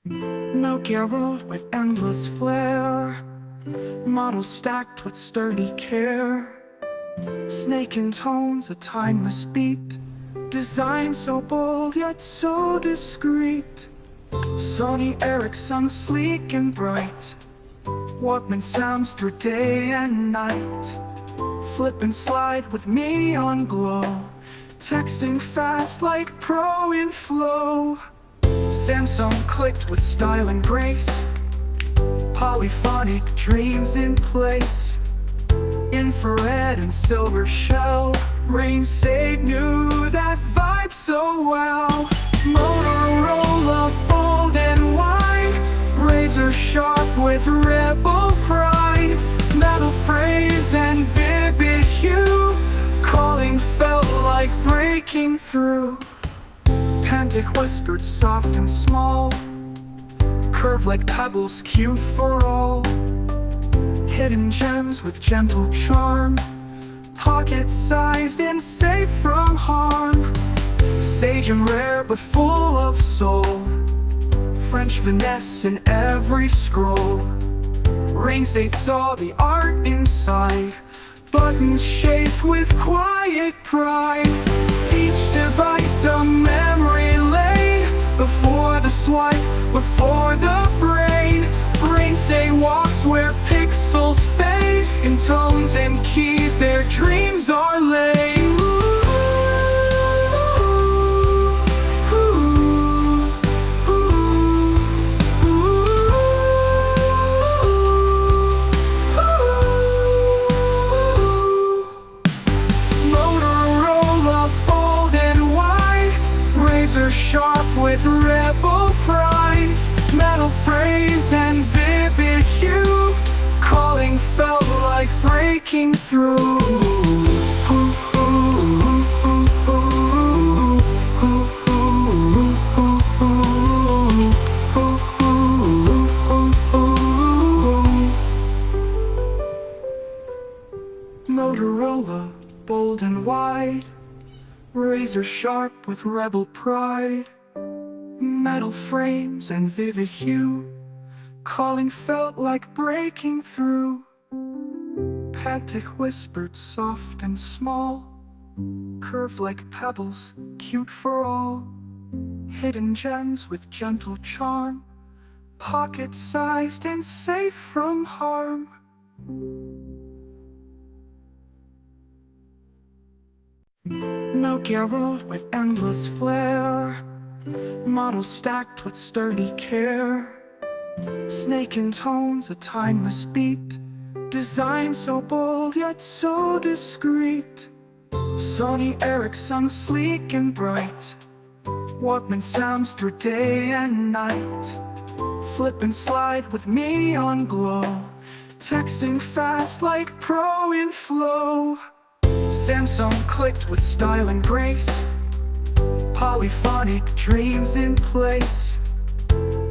Nokia rolled with endless flair, models stacked with sturdy care. Snake in tones, a timeless beat, design so bold yet so discreet. Sony Ericsson, sleek and bright, Walkman sounds through day and night. Flip and slide with neon glow, texting fast like pro in flow. Samsung clicked with style and grace, polyphonic dreams in place. Infrared and silver shell, rain Sage knew that vibe so well. Motorola, bold and wide, razor sharp with rebel pride. Metal frames and vivid hue, calling felt like breaking through. Pantic whispered soft and small, curved like pebbles, cute for all. Hidden gems with gentle charm, pocket-sized and safe from harm. Sage and rare but full of soul, French finesse in every scroll. Rain Sage saw the art inside, buttons shaped with quiet pride. Each device a memory lane, before the swipe, before the brain. Rain Sage walks where pixels fade, in tones and keys their dreams are laid. Sharp with rebel pride, metal frames and vivid hue, calling felt like breaking through. Motorola, bold and wide, razor sharp with rebel pride. Metal frames and vivid hue, calling felt like breaking through. Pantic whispered soft and small, curved like pebbles, cute for all. Hidden gems with gentle charm, pocket-sized and safe from harm. Nokia rolled with endless flair, models stacked with sturdy care. Snake in tones, a timeless beat, design so bold yet so discreet. Sony Ericsson, sleek and bright, Walkman sounds through day and night. Flip and slide with neon glow, texting fast like pro in flow. Samsung clicked with style and grace, polyphonic dreams in place.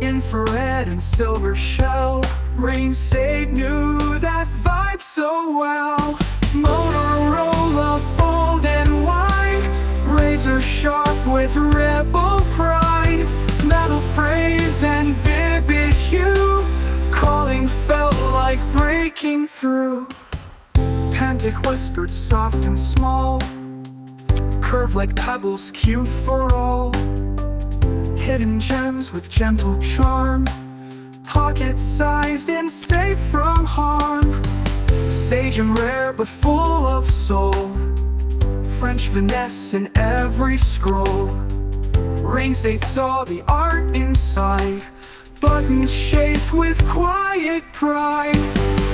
Infrared and silver shell, Rain Sage knew that vibe so well. Motorola, bold and wide, razor sharp with rebel pride. Metal frames and vivid hue, calling felt like breaking through. Pantic whispered soft and small, curved like pebbles, cute for all. Hidden gems with gentle charm, pocket-sized and safe from harm. Sage and rare but full of soul, French finesse in every scroll. Rain Sage saw the art inside, buttons shaped with quiet pride.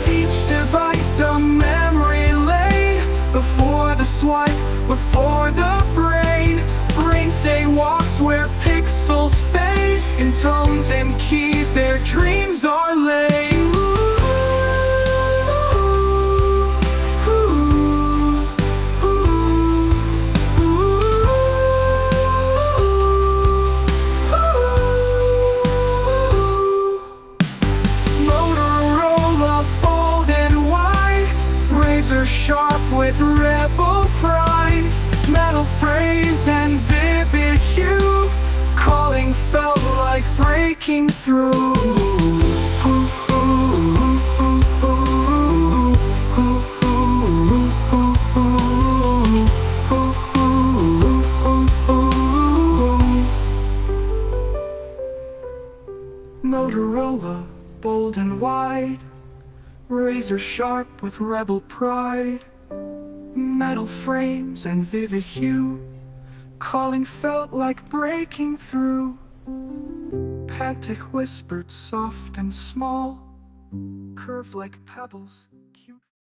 Each device a memory lane, before the swipe, before the brain. Rain Sage walks where pixels fade, in tones and keys their dreams are laid. Sharp with rebel pride, metal frames and vivid hue, calling felt like breaking breaking through. Motorola, bold and wide, razor sharp with rebel pride. Metal frames and vivid hue, calling felt like breaking through. Pantic whispered soft and small, curved like pebbles,